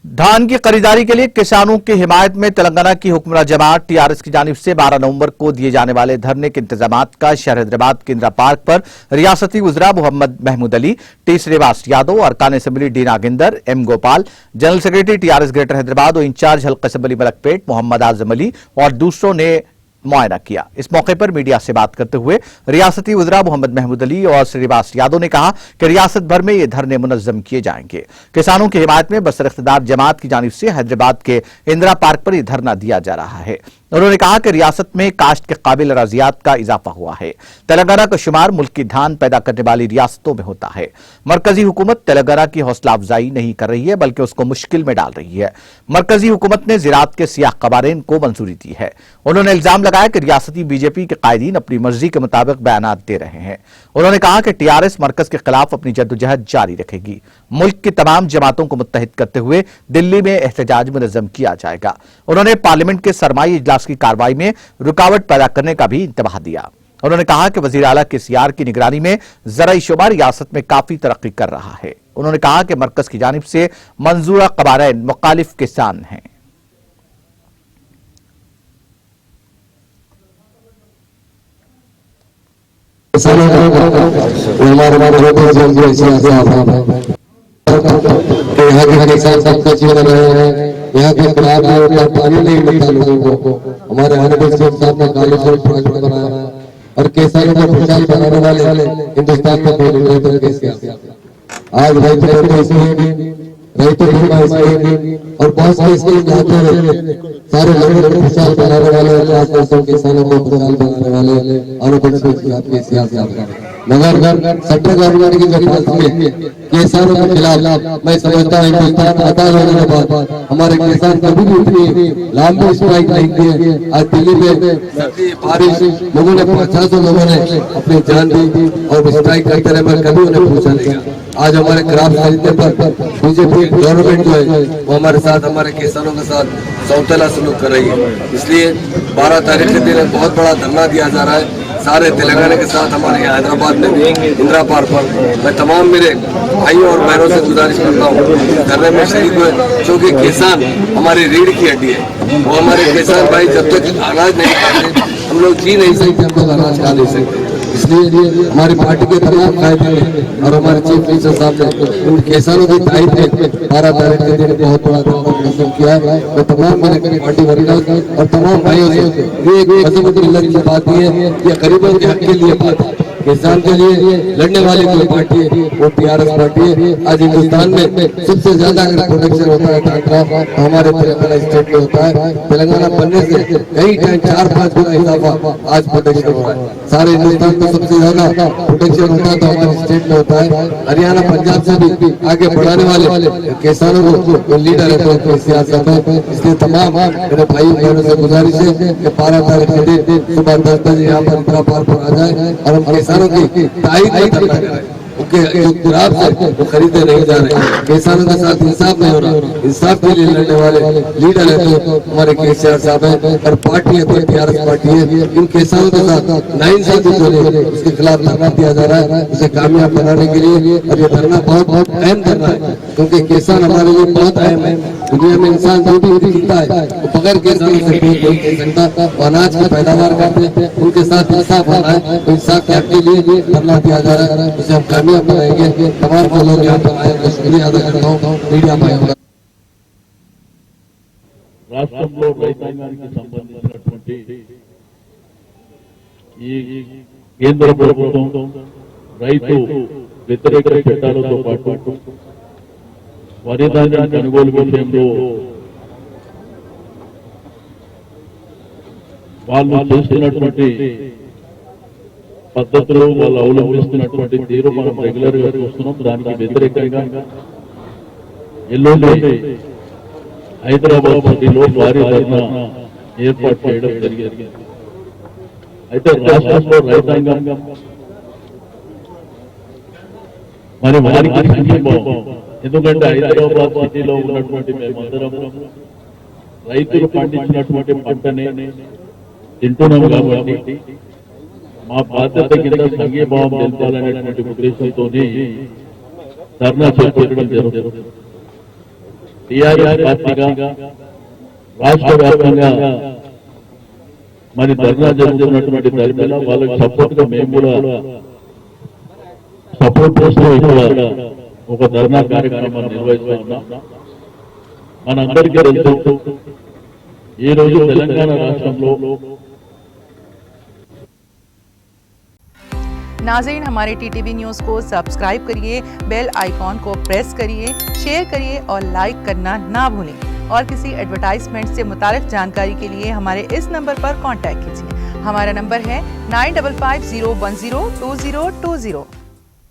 धान की खरीदारी के लिए किसानों की हिमायत में तेलंगाना की हुक्मरान जमात टीआरएस की जानिब से 12 नवंबर को दिए जाने वाले धरने के इंतजामात का शहर हैदराबाद के इंदिरा पार्क पर रियासती वज़ीर मोहम्मद महमूद अली, टी श्रीनिवास यादव, अरकान assembly D Nagender, M Gopal, general secretary TRS greater Hyderabad और इंचार्ज हल्का असेंबली मलकपेट मोहम्मद आजम अली और दूसरों ने मुआयना किया। इस मौके पर मीडिया से बात करते हुए रियासती वज़ीर मोहम्मद महमूद अली और श्रीनिवास यादव ने कहा कि रियासत भर में ये धरने मुनज़्ज़म किए जाएंगे। किसानों की हिमायत में बसर इख्तियार जमात की जानिब से हैदराबाद के इंदिरा पार्क पर यह धरना दिया जा रहा है। उन्होंने कहा कि रियासत में काश्त के काबिल अराज़ियात का इजाफा हुआ है। तेलंगाना का शुमार मुल्क की धान पैदा करने वाली रियासतों में होता है। मरकजी हुकूमत तेलंगाना की हौसला अफजाई नहीं कर रही है बल्कि उसको मुश्किल में डाल रही है। मरकजी हुकूमत ने ज़राअत के सियाह कवानीन को मंजूरी दी है। उन्होंने इल्जाम लगाया कि रियासती बीजेपी के कायदीन अपनी मर्जी के मुताबिक बयानात दे रहे हैं। उन्होंने कहा कि टीआरएस मरकज के खिलाफ अपनी जद्दोजहद जारी रखेगी। मुल्क की तमाम जमातों को मुत्तहिद करते हुए दिल्ली में एहतजाज मुनज़्ज़म किया जाएगा। उन्होंने पार्लियामेंट के सरमाई इजलास की कार्रवाई में रुकावट पैदा करने का भी इंतबाह दिया। उन्होंने कहा कि वज़ीर आला के सीआर की निगरानी में ज़राई शुबा रियासत में काफी तरक्की कर रहा है। उन्होंने कहा कि मरकज की जानिब से मंजूरा कवानीन मुखालिफ किसान हैं। यहाँ के किसान सबका जीवन रहे हैं, यहाँ के पानी नहीं मिलता लोगों को। हमारे ऑनरेबल साहब ने कॉलेज प्रोजेक्ट बनाया और किसानों को खुशहाल बनाने वाले हिंदुस्तान में पहले कैसे आज रैतु बीमा स्कीम और बहुत सारी स्कीम लाते हुए सारे लोगों को खुशहाल बनाने वाले किसानों को खुशहाल बनाने वाले ऑनरेबल साहब के सियासत मगर सेंट्रल गवर्नमेंट की जो पॉलिसी है किसानों के खिलाफ, मैं समझता हूँ हिंदुस्तान आजाद होने के बाद हमारे किसान कभी भी उतनी लंबी स्ट्राइक नहीं किए। आज दिल्ली में बारिश लोगों ने 500 लोगों ने अपनी जान दी और स्ट्राइक करते रहे, मैं कभी उन्हें पूछा नहीं। आज हमारे क्रॉप खरीदने पर बीजेपी गवर्नमेंट जो है वो हमारे साथ, हमारे किसानों के साथ सौतेला सलूक कर रही है। इसलिए 12 तारीख के दिन बहुत बड़ा धरना दिया जा रहा है सारे तेलंगाना के साथ। हमारे यहाँ हैदराबाद में भी इंदिरा पार्क पर मैं तमाम मेरे भाइयों और बहनों से गुजारिश करता हूँ धरने में शरीक हुए, क्योंकि किसान हमारी रीढ़ की हड्डी है। वो हमारे किसान भाई जब तक अनाज नहीं खाते हम लोग जी नहीं सकते, हम लोग अनाज खा नहीं सकते। इसलिए हमारी पार्टी के तमाम कायदे और हमारे चीफ मिनिस्टर साहब ने उन किसानों की तारीफ में 12 तारीख के दिन बहुत बड़ा धरना किया है। मैं तमाम मेरे पार्टी वर्कर्स और तमाम भाइयों से ये मजबूत मिलत की बात है, ये गरीबों के हक के लिए बात है। किसान के लिए लड़ने वाली कोई पार्टी है वो टीआरएस पार्टी है। आज हिंदुस्तान में सबसे ज्यादा अगर प्रोडक्शन होता है धान का तो हमारे तेलंगाना स्टेट में होता है। तेलंगाना बनने से कई टाइम 4-5 गुना इजाफा आज प्रोडक्शन हो रहा है। सारे हिंदुस्तान में सबसे ज्यादा प्रोडक्शन होता है तो हमारे स्टेट में होता है। हरियाणा पंजाब से भी आगे बढ़ाने वाले किसानों को लीडर है सियासत है। इसलिए तमाम मेरे भाई बहनों से गुजारिश है कि 12 तारीख के दिन सुबह 10 बजे यहाँ पर इंदिरा पार्क पर आ जाए और हम किसानों की तारीफ करना है। उनके जो गुलाब से वो खरीदे नहीं जा रहे, किसानों के साथ इंसाफ नहीं हो रहा। इंसाफ के लिए लड़ने वाले लीडर है तो हमारे केसीआर साहब है और पार्टी है तो टीआरएस पार्टी है। इन किसानों के साथ नाइंसाफी जो है उसके खिलाफ धरना दिया जा रहा है, उसे कामयाब बनाने के लिए। और ये धरना बहुत अहम धरना है क्योंकि किसान हमारे लिए बहुत अहम है। दुनिया में इंसान जो भी जीता है वो बगैर किसानों से नहीं सकता। अनाज की पैदावार करते हैं, उनके साथ इंसाफ होना है। इंसाफ के हक के लिए धरना दिया जा रहा है, उसे हम कामयाब बनाएंगे। तमाम को लोग यहाँ पर आए तो शुक्रिया अदा करता हूँ मीडिया भाइयों का। రాష్ట్రంలో రైతాంగానికి సంబంధించినటువంటి ఈ కేంద్ర ప్రభుత్వం రైతు వ్యతిరేక చట్టాలతో పాటు వరి ధాన్యం కొనుగోలు విషయంలో వాళ్ళు చేస్తున్నటువంటి పద్ధతులు, వాళ్ళు అవలంబిస్తున్నటువంటి తీరు మనం రెగ్యులర్ గా చూస్తున్నాం. దానికి వ్యతిరేకంగా ఎల్లుండి హైదరాబాద్ సిటీలో భారీ ధర్నా ఏర్పాటు చేయడం జరిగింది. అయితే రాష్ట్రంలో రైతాంగం మరి వారికి సంక్షేమం, ఎందుకంటే హైదరాబాద్ సిటీలో ఉన్నటువంటి మేమందరం రైతులు పండించినటువంటి పంటనే తింటున్నాం కాబట్టి మా బాధ్యత కింద సంఘీభావం తెలపాలనేటువంటి ఉద్దేశంతో ధర్నా చేపట్టడం జరుగుతుంది. టీఆర్ఎస్ పార్టీగా రాష్ట్ర వ్యాప్తంగా మరి ధర్నా జరుగుతున్నటువంటి దాని మీద వాళ్ళకి సపోర్ట్ గా మేము కూడా సపోర్ట్ చేస్తూ ఇక్కడ ఒక ధర్నా కార్యక్రమాన్ని నిర్వహిస్తూ ఉన్నాం. మనందరికీ తెలుసు ఈ రోజు తెలంగాణ రాష్ట్రంలో नाज़रीन, हमारे टीटीवी न्यूज़ को सब्सक्राइब करिए, बेल आइकॉन को प्रेस करिए, शेयर करिए और लाइक करना ना भूलें। और किसी एडवर्टाइजमेंट से मुताल्लिक जानकारी के लिए हमारे इस नंबर पर कांटेक्ट कीजिए। हमारा नंबर है 9550102020।